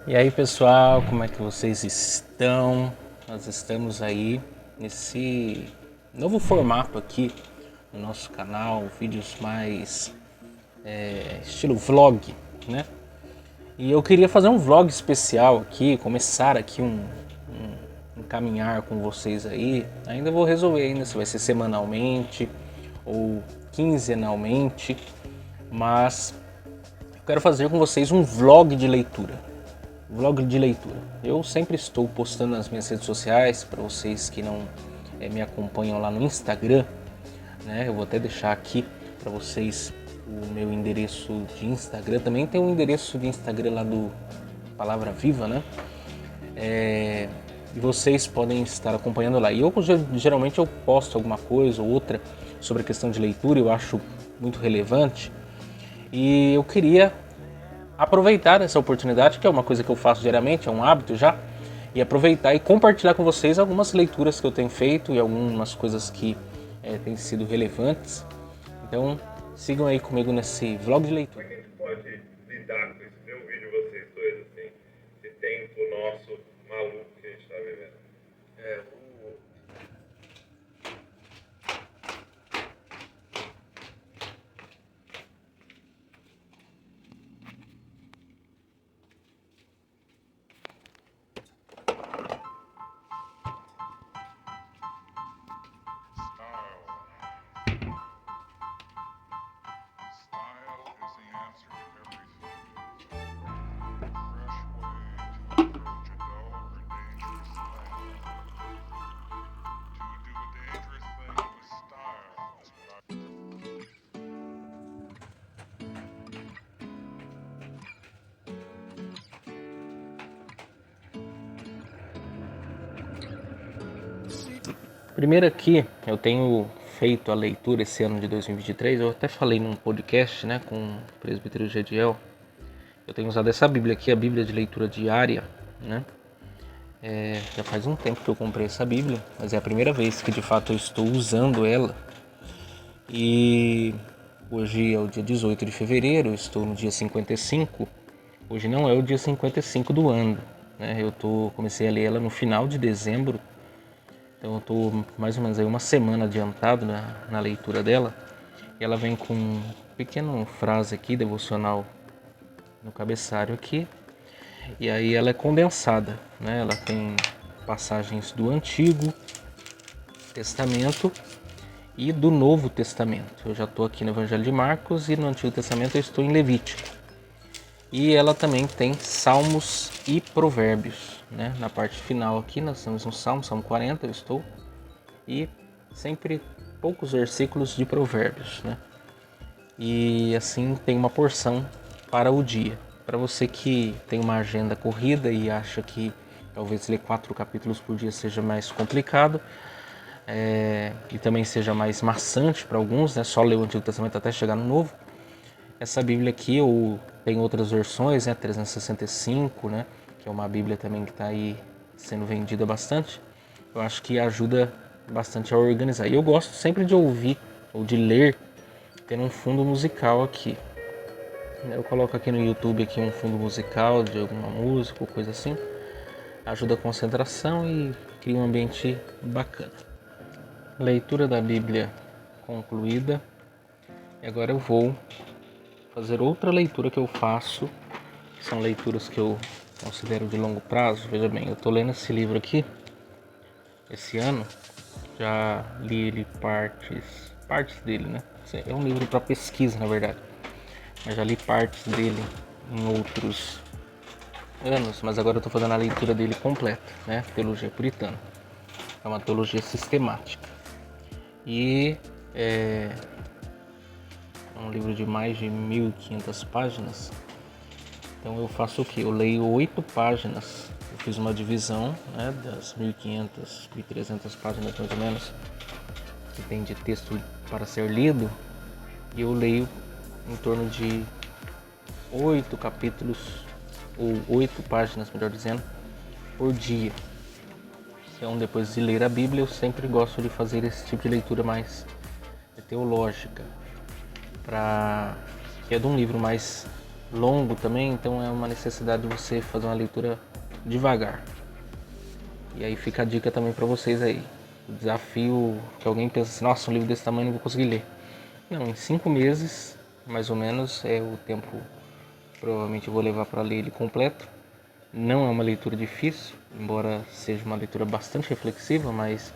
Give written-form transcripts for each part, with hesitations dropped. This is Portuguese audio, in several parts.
E aí pessoal, como é que vocês estão? Nós estamos aí nesse novo formato aqui no nosso canal, vídeos mais estilo vlog, né? E eu queria fazer um vlog especial aqui, começar aqui um caminhar com vocês aí. Ainda vou resolver ainda se vai ser semanalmente ou quinzenalmente, mas eu quero fazer com vocês um vlog de leitura. Vlog de leitura. Eu sempre estou postando nas minhas redes sociais, para vocês que não me acompanham lá no Instagram, né? Eu vou até deixar aqui para vocês o meu endereço de Instagram. Também tem um endereço de Instagram lá do Palavra Viva, né? E vocês podem estar acompanhando lá. E eu geralmente eu posto alguma coisa ou outra sobre a questão de leitura, eu acho muito relevante. E eu queria aproveitar essa oportunidade, que é uma coisa que eu faço diariamente, é um hábito já, e aproveitar e compartilhar com vocês algumas leituras que eu tenho feito e algumas coisas que têm sido relevantes. Então, sigam aí comigo nesse vlog de leitura. Como é que a gente pode lidar com isso? Ver um vídeo de vocês dois, assim, esse tempo nosso maluco que a gente está vivendo? Primeiro aqui, eu tenho feito a leitura esse ano de 2023, eu até falei num podcast, né, com o presbítero Gediel. Eu tenho usado essa Bíblia aqui, a Bíblia de leitura diária, né? Já faz um tempo que eu comprei essa Bíblia, mas é a primeira vez que de fato eu estou usando ela. E hoje é o dia 18 de fevereiro, eu estou no dia 55. Hoje não é o dia 55 do ano, né? Comecei a ler ela no final de dezembro, então eu estou mais ou menos aí uma semana adiantado na leitura dela. E ela vem com uma pequena frase aqui, devocional, no cabeçalho aqui. E aí ela é condensada, né? Ela tem passagens do Antigo Testamento e do Novo Testamento. Eu já estou aqui no Evangelho de Marcos e no Antigo Testamento eu estou em Levítico. E ela também tem Salmos e Provérbios, né? Na parte final aqui nós temos um Salmo 40 eu estou, e sempre poucos versículos de Provérbios, né? E assim tem uma porção para o dia. Para você que tem uma agenda corrida e acha que talvez ler 4 capítulos por dia seja mais complicado, e também seja mais maçante para alguns, né? Só ler o Antigo Testamento até chegar no Novo. Essa Bíblia aqui, ou tem outras versões, né? 365, né? Que é uma Bíblia também que está aí sendo vendida bastante. Eu acho que ajuda bastante a organizar. E eu gosto sempre de ouvir ou de ler tendo um fundo musical aqui. Eu coloco aqui no YouTube aqui um fundo musical de alguma música ou coisa assim. Ajuda a concentração e cria um ambiente bacana. Leitura da Bíblia concluída. E agora eu vou fazer outra leitura que eu faço. São leituras que eu considero de longo prazo. Veja bem, eu estou lendo esse livro aqui esse ano. Já li ele partes dele, né? É um livro para pesquisa, na verdade. Mas já li partes dele em outros anos, mas agora eu estou fazendo a leitura dele completa, né? Teologia puritana. É uma teologia sistemática. E é um livro de mais de 1.500 páginas. Então eu faço o que? Eu leio 8 páginas. Eu fiz uma divisão, né, das 1.500, 1.300 páginas mais ou menos, que tem de texto para ser lido. E eu leio em torno de 8 capítulos, ou 8 páginas, melhor dizendo, por dia. Então, depois de ler a Bíblia, eu sempre gosto de fazer esse tipo de leitura mais teológica, que é de um livro mais longo também, então é uma necessidade de você fazer uma leitura devagar. E aí fica a dica também para vocês aí. O desafio que alguém pensa assim, nossa, um livro desse tamanho não vou conseguir ler. Não, em 5 meses, mais ou menos, é o tempo que provavelmente eu vou levar para ler ele completo. Não é uma leitura difícil, embora seja uma leitura bastante reflexiva, mas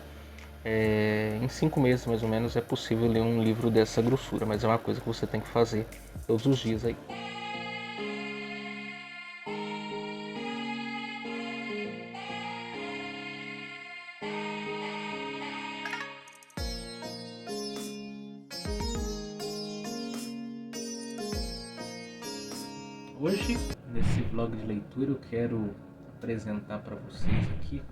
em 5 meses mais ou menos é possível ler um livro dessa grossura, mas é uma coisa que você tem que fazer todos os dias aí. Hoje, nesse vlog de leitura, eu quero apresentar para vocês aqui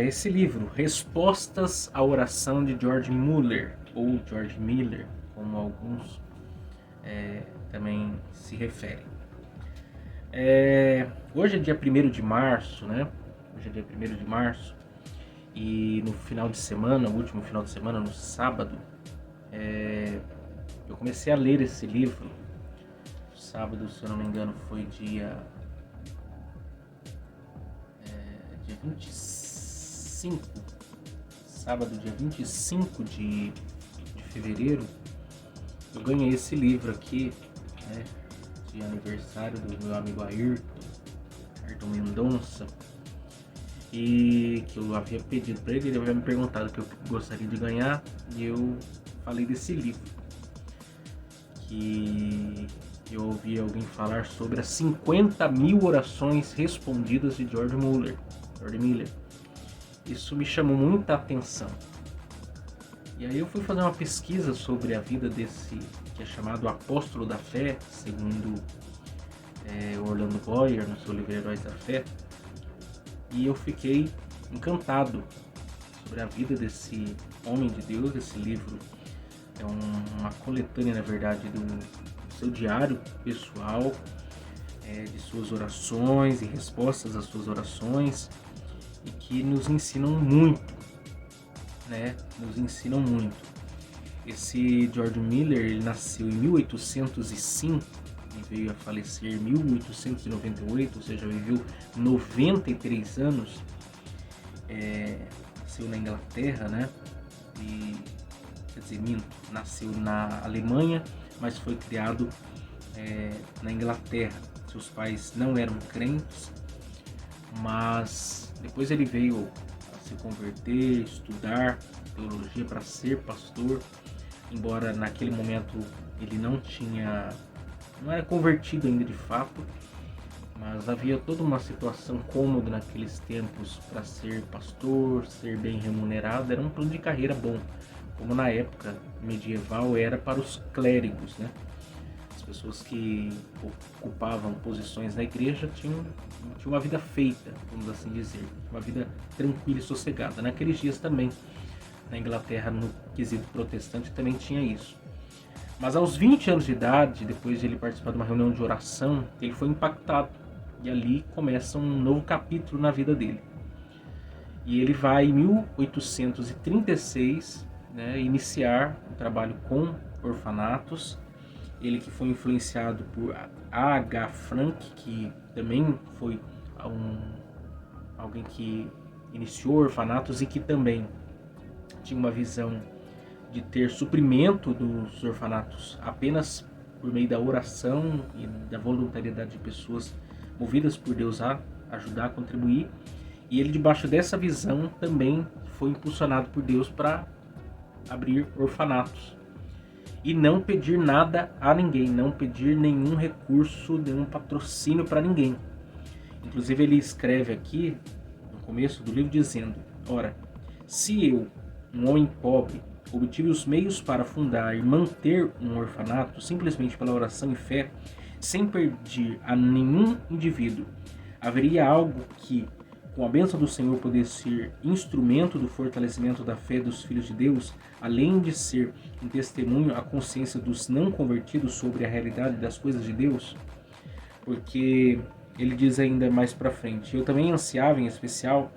esse livro, Respostas à Oração de George Mueller, ou George Miller, como alguns também se referem. Hoje é dia 1º de março, né? Hoje é dia 1º de março e no final de semana, o último final de semana, no sábado, eu comecei a ler esse livro. Sábado, se eu não me engano, foi dia 25, sábado, dia 25 de fevereiro, eu ganhei esse livro aqui, né, de aniversário do meu amigo Ayrton Mendonça, e que eu havia pedido para ele havia me perguntado o que eu gostaria de ganhar, e eu falei desse livro, que eu ouvi alguém falar sobre as 50.000 orações respondidas de George Miller. Isso me chamou muita atenção. E aí eu fui fazer uma pesquisa sobre a vida desse, que é chamado Apóstolo da Fé, segundo Orlando Boyer, no seu livro Heróis da Fé. E eu fiquei encantado sobre a vida desse homem de Deus. Esse livro é uma coletânea, na verdade, do seu diário pessoal, de suas orações e respostas às suas orações, e que nos ensinam muito, né? Nos ensinam muito. Esse George Miller, ele nasceu em 1805 e veio a falecer em 1898, ou seja, viveu 93 anos. Nasceu na Inglaterra, né? Nasceu na Alemanha, mas foi criado na Inglaterra. Seus pais não eram crentes, mas depois ele veio a se converter, estudar teologia para ser pastor, embora naquele momento ele não era convertido ainda de fato, mas havia toda uma situação cômoda naqueles tempos para ser pastor, ser bem remunerado, era um plano de carreira bom, como na época medieval era para os clérigos, né? As pessoas que ocupavam posições na igreja tinham uma vida feita, vamos assim dizer, uma vida tranquila e sossegada. Naqueles dias também, na Inglaterra, no quesito protestante, também tinha isso. Mas aos 20 anos de idade, depois de ele participar de uma reunião de oração, ele foi impactado. E ali começa um novo capítulo na vida dele. E ele vai, em 1836, iniciar um trabalho com orfanatos. Ele que foi influenciado por A.H. Frank, que também foi alguém que iniciou orfanatos e que também tinha uma visão de ter suprimento dos orfanatos apenas por meio da oração e da voluntariedade de pessoas movidas por Deus a ajudar, a contribuir. E ele, debaixo dessa visão, também foi impulsionado por Deus para abrir orfanatos. E não pedir nada a ninguém, não pedir nenhum recurso, nenhum patrocínio para ninguém. Inclusive ele escreve aqui, no começo do livro, dizendo: ora, se eu, um homem pobre, obtive os meios para fundar e manter um orfanato simplesmente pela oração e fé, sem pedir a nenhum indivíduo, haveria algo que, com a bênção do Senhor, poder ser instrumento do fortalecimento da fé dos filhos de Deus, além de ser um testemunho à consciência dos não convertidos sobre a realidade das coisas de Deus? Porque ele diz ainda mais para frente: eu também ansiava, em especial,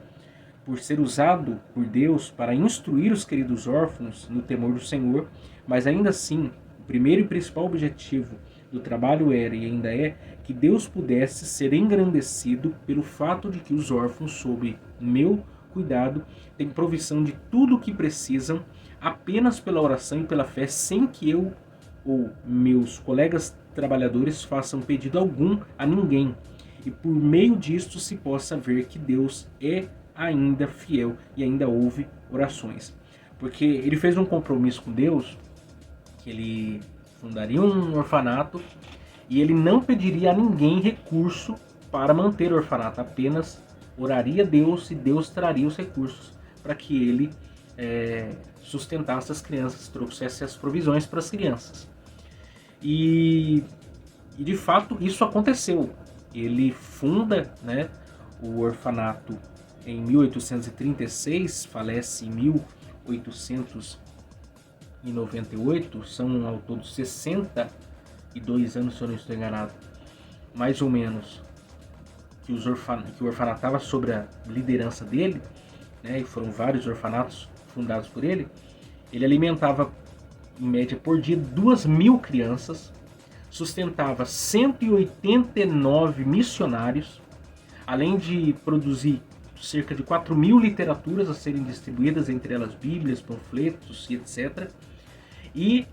por ser usado por Deus para instruir os queridos órfãos no temor do Senhor, mas ainda assim, o primeiro e principal objetivo do trabalho era e ainda é que Deus pudesse ser engrandecido pelo fato de que os órfãos, sob meu cuidado, têm provisão de tudo o que precisam apenas pela oração e pela fé, sem que eu ou meus colegas trabalhadores façam pedido algum a ninguém. E por meio disto se possa ver que Deus é ainda fiel e ainda ouve orações. Porque ele fez um compromisso com Deus, que ele fundaria um orfanato e ele não pediria a ninguém recurso para manter o orfanato, apenas oraria a Deus e Deus traria os recursos para que ele sustentasse as crianças, trouxesse as provisões para as crianças. E de fato isso aconteceu. Ele funda, né, o orfanato em 1836, falece em 1898, são ao todo 62 anos, se eu não estou enganado, mais ou menos, que o orfanato estava sob a liderança dele, né, e foram vários orfanatos fundados por ele. Ele alimentava, em média por dia, 2.000 crianças, sustentava 189 missionários, além de produzir cerca de 4.000 literaturas a serem distribuídas, entre elas bíblias, panfletos e etc. E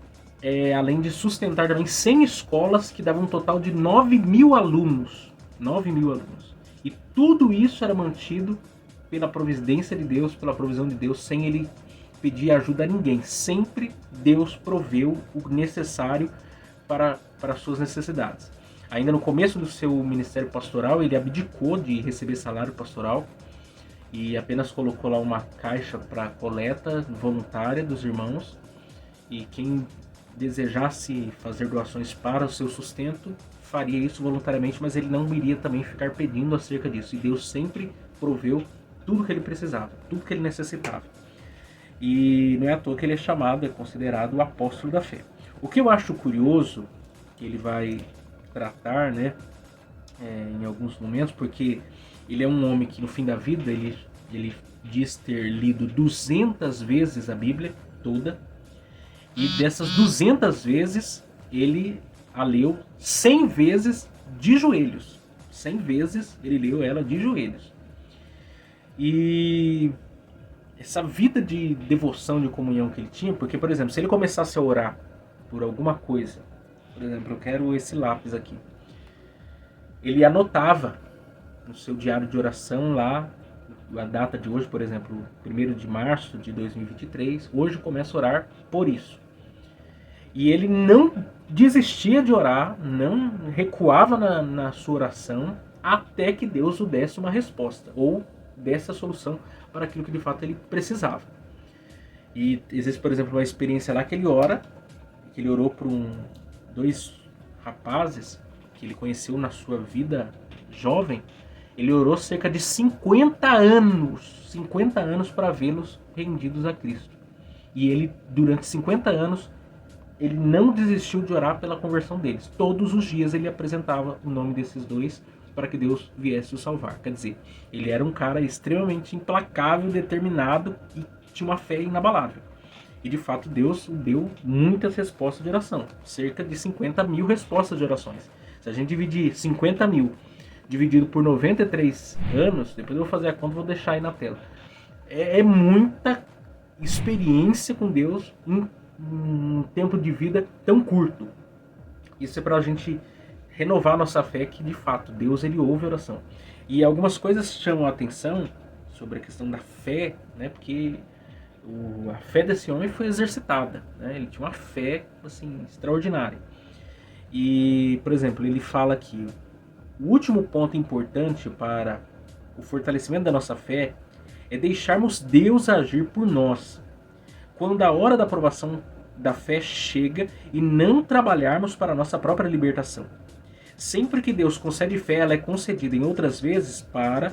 além de sustentar também 100 escolas que davam um total de 9.000 alunos. 9.000 alunos. E tudo isso era mantido pela providência de Deus, pela provisão de Deus, sem ele pedir ajuda a ninguém. Sempre Deus proveu o necessário para as suas necessidades. Ainda no começo do seu ministério pastoral, ele abdicou de receber salário pastoral e apenas colocou lá uma caixa para coleta voluntária dos irmãos, e quem desejasse fazer doações para o seu sustento faria isso voluntariamente, mas ele não iria também ficar pedindo acerca disso, e Deus sempre proveu tudo que ele precisava, tudo que ele necessitava. E não é à toa que ele é chamado, é considerado o apóstolo da fé. O que eu acho curioso, que ele vai tratar, né, em alguns momentos, porque ele é um homem que no fim da vida ele diz ter lido 200 vezes a Bíblia toda, e dessas 200 vezes ele a leu 100 vezes de joelhos. 100 vezes ele leu ela de joelhos. E essa vida de devoção, de comunhão que ele tinha, porque, por exemplo, se ele começasse a orar por alguma coisa, por exemplo, eu quero esse lápis aqui, ele anotava no seu diário de oração lá a data de hoje, por exemplo, 1º de março de 2023, hoje começa a orar por isso. E ele não desistia de orar, não recuava na sua oração, até que Deus o desse uma resposta, ou desse a solução para aquilo que de fato ele precisava. E existe, por exemplo, uma experiência lá que ele orou por dois rapazes que ele conheceu na sua vida jovem. Ele orou cerca de 50 anos para vê-los rendidos a Cristo. E ele, durante 50 anos, ele não desistiu de orar pela conversão deles. Todos os dias ele apresentava o nome desses dois para que Deus viesse o salvar. Quer dizer, ele era um cara extremamente implacável, determinado e tinha uma fé inabalável. E de fato Deus deu muitas respostas de oração. Cerca de 50.000 respostas de orações. Se a gente dividir 50.000 dividido por 93 anos, depois eu vou fazer a conta e vou deixar aí na tela. É muita experiência com Deus em um tempo de vida tão curto. Isso é para a gente renovar nossa fé, que de fato Deus ele ouve a oração. E algumas coisas chamam a atenção sobre a questão da fé, né? Porque a fé desse homem foi exercitada, né? Ele tinha uma fé assim extraordinária. E, por exemplo, ele fala que o último ponto importante para o fortalecimento da nossa fé é deixarmos Deus agir por nós quando a hora da aprovação da fé chega, e não trabalharmos para a nossa própria libertação. Sempre que Deus concede fé, ela é concedida em outras vezes para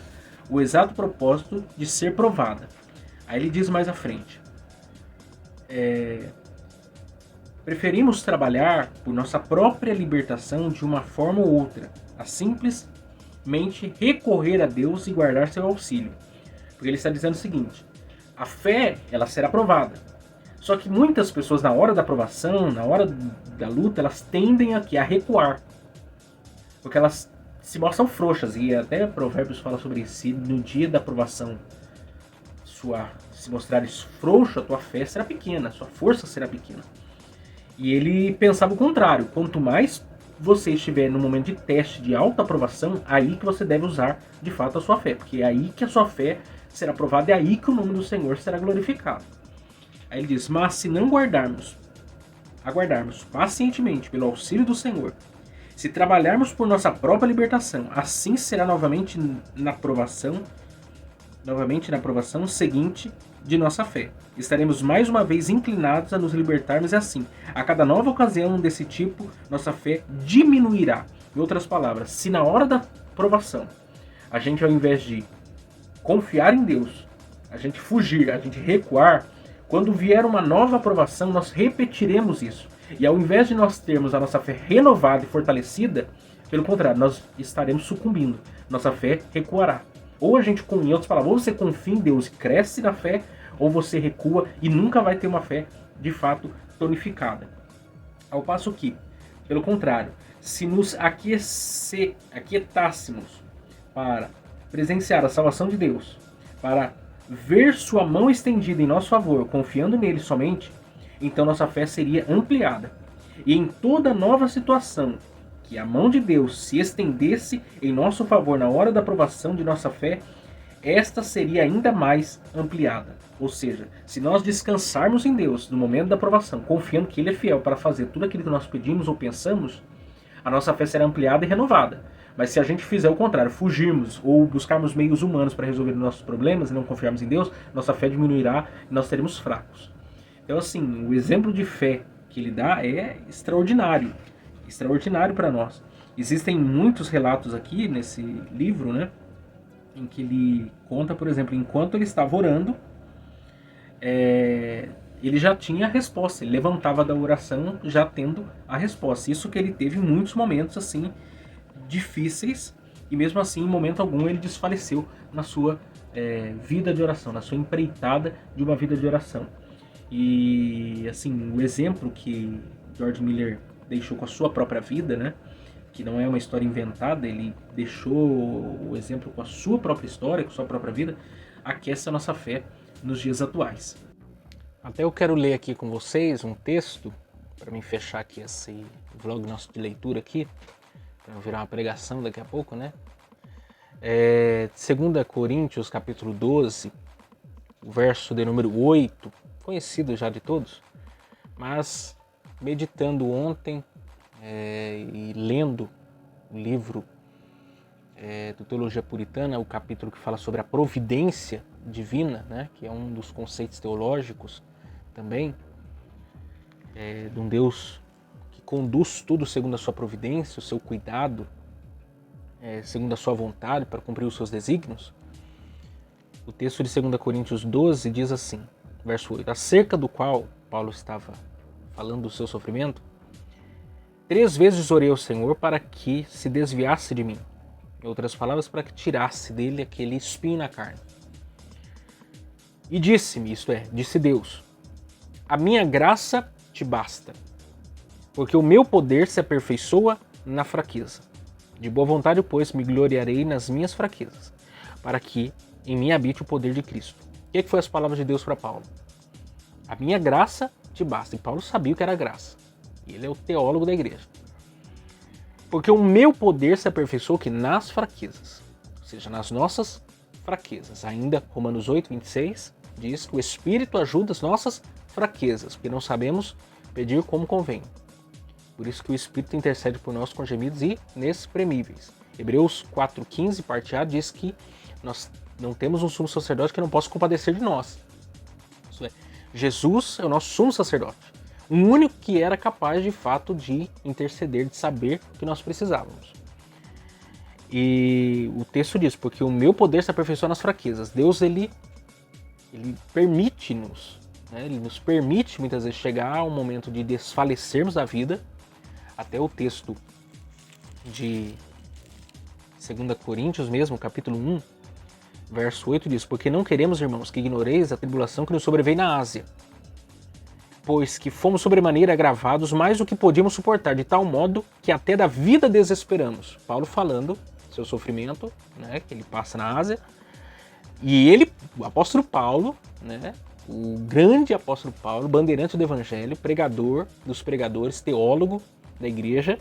o exato propósito de ser provada. Aí ele diz mais à frente: preferimos trabalhar por nossa própria libertação de uma forma ou outra, a simplesmente recorrer a Deus e guardar seu auxílio. Porque ele está dizendo o seguinte: a fé ela será provada. Só que muitas pessoas, na hora da provação, na hora da luta, elas tendem aqui a recuar. Porque elas se mostram frouxas. E até Provérbios fala sobre isso. Se no dia da provação se mostrares frouxo, a tua fé será pequena, a sua força será pequena. E ele pensava o contrário. Quanto mais você estiver no momento de teste, de alta aprovação, aí que você deve usar de fato a sua fé. Porque é aí que a sua fé será provada, é aí que o nome do Senhor será glorificado. Aí ele diz, mas se não aguardarmos pacientemente pelo auxílio do Senhor, se trabalharmos por nossa própria libertação, assim será novamente na provação seguinte de nossa fé. Estaremos mais uma vez inclinados a nos libertarmos e assim, a cada nova ocasião desse tipo, nossa fé diminuirá. Em outras palavras, se na hora da provação, a gente ao invés de confiar em Deus, a gente fugir, a gente recuar, quando vier uma nova aprovação, nós repetiremos isso. E ao invés de nós termos a nossa fé renovada e fortalecida, pelo contrário, nós estaremos sucumbindo. Nossa fé recuará. Ou a gente, em outras palavras, ou você confia em Deus e cresce na fé, ou você recua e nunca vai ter uma fé, de fato, tonificada. Ao passo que, pelo contrário, se nos aquietássemos para presenciar a salvação de Deus, para ver sua mão estendida em nosso favor, confiando nele somente, então nossa fé seria ampliada. E em toda nova situação que a mão de Deus se estendesse em nosso favor na hora da provação de nossa fé, esta seria ainda mais ampliada. Ou seja, se nós descansarmos em Deus no momento da provação, confiando que Ele é fiel para fazer tudo aquilo que nós pedimos ou pensamos, a nossa fé será ampliada e renovada. Mas se a gente fizer o contrário, fugirmos ou buscarmos meios humanos para resolver nossos problemas e não confiarmos em Deus, nossa fé diminuirá e nós seremos fracos. Então assim, o exemplo de fé que ele dá é extraordinário para nós. Existem muitos relatos aqui nesse livro, né, em que ele conta, por exemplo, enquanto ele estava orando, ele já tinha a resposta, ele levantava da oração já tendo a resposta. Isso que ele teve em muitos momentos assim difíceis, e mesmo assim, em momento algum, ele desfaleceu na sua vida de oração, na sua empreitada de uma vida de oração. E assim, o exemplo que George Miller deixou com a sua própria vida, né, que não é uma história inventada, ele deixou o exemplo com a sua própria história, com a sua própria vida, aquece a nossa fé nos dias atuais. Até eu quero ler aqui com vocês um texto, para mim fechar aqui esse vlog nosso de leitura aqui, para não virar uma pregação daqui a pouco, né? 2 Coríntios, capítulo 12, o verso de número 8, conhecido já de todos, mas meditando ontem e lendo o livro do Teologia Puritana, o capítulo que fala sobre a providência divina, né, que é um dos conceitos teológicos também, de um Deus que conduz tudo segundo a sua providência, o seu cuidado, segundo a sua vontade para cumprir os seus desígnios. O texto de 2 Coríntios 12 diz assim, verso 8, acerca do qual Paulo estava falando do seu sofrimento, 3 vezes orei ao Senhor para que se desviasse de mim. Em outras palavras, para que tirasse dele aquele espinho na carne. E disse-me, isto é, disse Deus, a minha graça te basta, porque o meu poder se aperfeiçoa na fraqueza. De boa vontade, pois, me gloriarei nas minhas fraquezas, para que em mim habite o poder de Cristo. O que foi as palavras de Deus para Paulo? A minha graça te basta. E Paulo sabia o que era graça. E ele é o teólogo da igreja. Porque o meu poder se aperfeiçoou que nas fraquezas, ou seja, nas nossas fraquezas. Ainda Romanos 8, 26 diz que o Espírito ajuda as nossas fraquezas, porque não sabemos pedir como convém. Por isso que o Espírito intercede por nós com gemidos inexprimíveis. Hebreus 4,15, parte A, diz que nós não temos um sumo sacerdote que não possa compadecer de nós. Isso é, Jesus é o nosso sumo sacerdote. O único que era capaz, de fato, de interceder, de saber o que nós precisávamos. E o texto diz, porque o meu poder se aperfeiçoa nas fraquezas. Deus, ele permite-nos, né? Ele nos permite, muitas vezes, chegar a um momento de desfalecermos da vida. Até o texto de 2 Coríntios mesmo, capítulo 1, verso 8 diz, porque não queremos, irmãos, que ignoreis a tribulação que nos sobreveio na Ásia. pois que fomos sobremaneira agravados mais do que podíamos suportar, de tal modo que até da vida desesperamos. Paulo falando seu sofrimento, né, que ele passa na Ásia, e ele, o apóstolo Paulo, né, o grande apóstolo Paulo, bandeirante do evangelho, pregador dos pregadores, teólogo da igreja,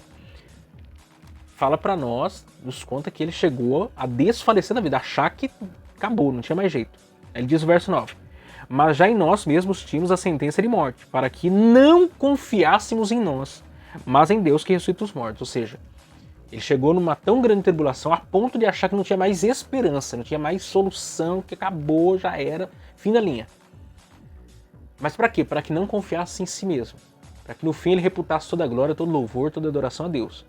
fala para nós, nos conta que ele chegou a desfalecer na vida, achar que acabou, não tinha mais jeito. Ele diz no verso 9: mas já em nós mesmos tínhamos a sentença de morte, para que não confiássemos em nós, mas em Deus que ressuscita os mortos. Ou seja, ele chegou numa tão grande tribulação a ponto de achar que não tinha mais esperança, não tinha mais solução, que acabou, já era, fim da linha. Mas para quê? Para que não confiasse em si mesmo. Para que no fim ele reputasse toda a glória, todo louvor, toda adoração a Deus.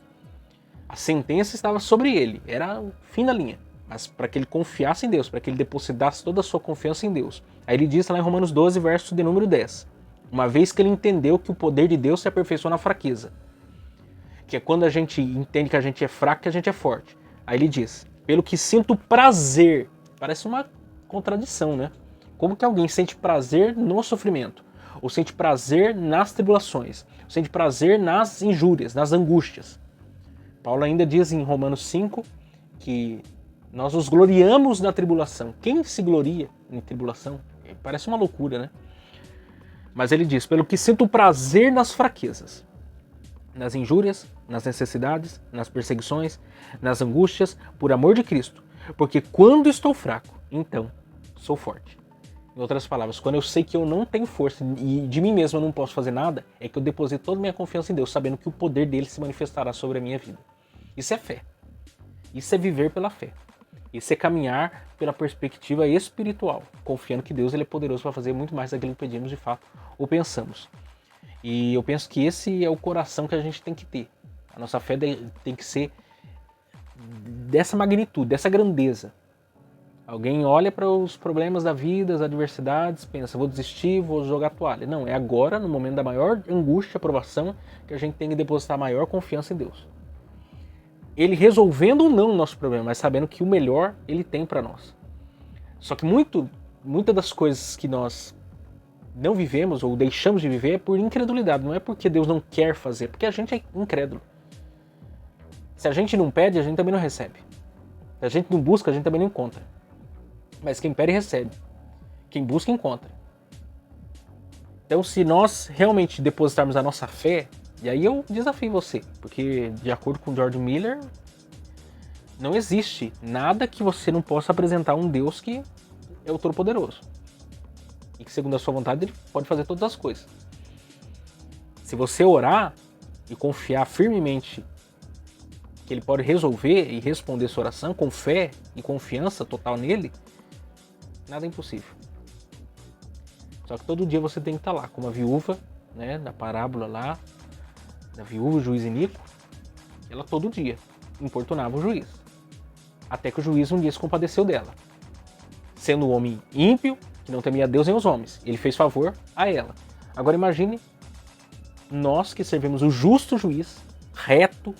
A sentença estava sobre ele, era o fim da linha. Mas para que ele confiasse em Deus, para que ele depositasse toda a sua confiança em Deus. Aí ele diz lá em Romanos 12, verso de número 10. Uma vez que ele entendeu que o poder de Deus se aperfeiçoa na fraqueza. Que é quando a gente entende que a gente é fraco, que a gente é forte. Aí ele diz: pelo que sinto prazer. Parece uma contradição, né? Como que alguém sente prazer no sofrimento? Ou sente prazer nas tribulações? Ou sente prazer nas injúrias, nas angústias? Paulo ainda diz em Romanos 5 que nós nos gloriamos na tribulação. Quem se gloria em tribulação? Parece uma loucura, né? Mas ele diz: pelo que sinto prazer nas fraquezas, nas injúrias, nas necessidades, nas perseguições, nas angústias, por amor de Cristo. Porque quando estou fraco, então sou forte. Em outras palavras, quando eu sei que eu não tenho força e de mim mesmo eu não posso fazer nada, é que eu deposito toda a minha confiança em Deus, sabendo que o poder dele se manifestará sobre a minha vida. Isso é fé. Isso é viver pela fé. Isso é caminhar pela perspectiva espiritual, confiando que Deus ele é poderoso para fazer muito mais daquilo que pedimos de fato ou pensamos. E eu penso que esse é o coração que a gente tem que ter. A nossa fé tem que ser dessa magnitude, dessa grandeza. Alguém olha para os problemas da vida, as adversidades, pensa: vou desistir, vou jogar a toalha. Não, é agora, no momento da maior angústia, provação, que a gente tem que depositar maior confiança em Deus. Ele resolvendo ou não o nosso problema, mas sabendo que o melhor ele tem para nós. Só que muitas das coisas que nós não vivemos ou deixamos de viver é por incredulidade. Não é porque Deus não quer fazer, porque a gente é incrédulo. Se a gente não pede, a gente também não recebe. Se a gente não busca, a gente também não encontra. Mas quem pede, recebe. Quem busca, encontra. Então, se nós realmente depositarmos a nossa fé, e aí eu desafio você, porque de acordo com George Miller, não existe nada que você não possa apresentar a um Deus que é o Todo-Poderoso. E que, segundo a sua vontade, ele pode fazer todas as coisas. Se você orar e confiar firmemente que ele pode resolver e responder sua oração com fé e confiança total nele, nada é impossível. Só que todo dia você tem que estar lá, como a viúva, né, da parábola lá, da viúva, o juiz iníquo, ela todo dia importunava o juiz. Até que o juiz um dia se compadeceu dela. Sendo um homem ímpio, que não temia a Deus nem os homens, ele fez favor a ela. Agora imagine nós que servimos o justo juiz, reto,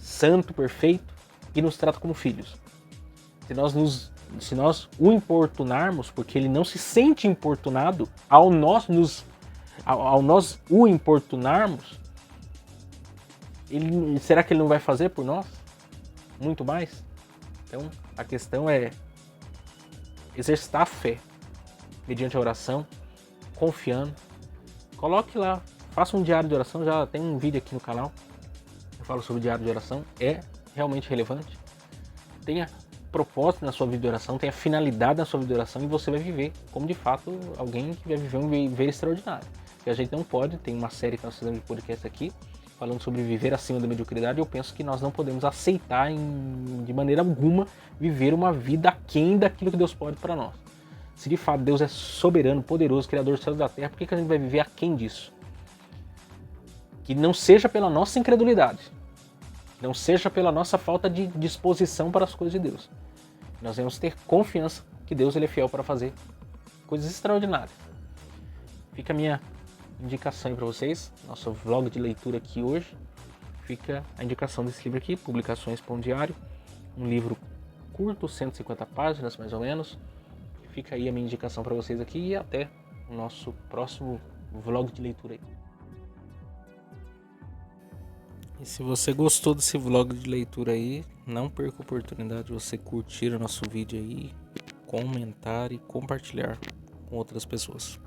santo, perfeito, e nos trata como filhos. Se nós o importunarmos, porque ele não se sente importunado, ao nós o importunarmos, será que ele não vai fazer por nós? Muito mais? Então, a questão é exercitar a fé, mediante a oração, confiando. Coloque lá, faça um diário de oração, já tem um vídeo aqui no canal, eu falo sobre o diário de oração, é realmente relevante. Tenha propósito na sua vida de oração, tenha finalidade na sua vida de oração e você vai viver como de fato alguém que vai viver um viver extraordinário. E a gente não pode, tem uma série que nós fizemos de podcast aqui, falando sobre viver acima da mediocridade, eu penso que nós não podemos aceitar de maneira alguma viver uma vida aquém daquilo que Deus pode para nós. Se de fato Deus é soberano, poderoso, criador dos céus e da terra, por que a gente vai viver aquém disso? Que não seja pela nossa incredulidade, não seja pela nossa falta de disposição para as coisas de Deus. Nós vamos ter confiança que Deus ele é fiel para fazer coisas extraordinárias. Fica a minha indicação aí para vocês, nosso vlog de leitura aqui hoje. Fica a indicação desse livro aqui, Publicações Pão Diário, um livro curto, 150 páginas mais ou menos. Fica aí a minha indicação para vocês aqui e até o nosso próximo vlog de leitura aí. E se você gostou desse vlog de leitura aí, não perca a oportunidade de você curtir o nosso vídeo aí, comentar e compartilhar com outras pessoas.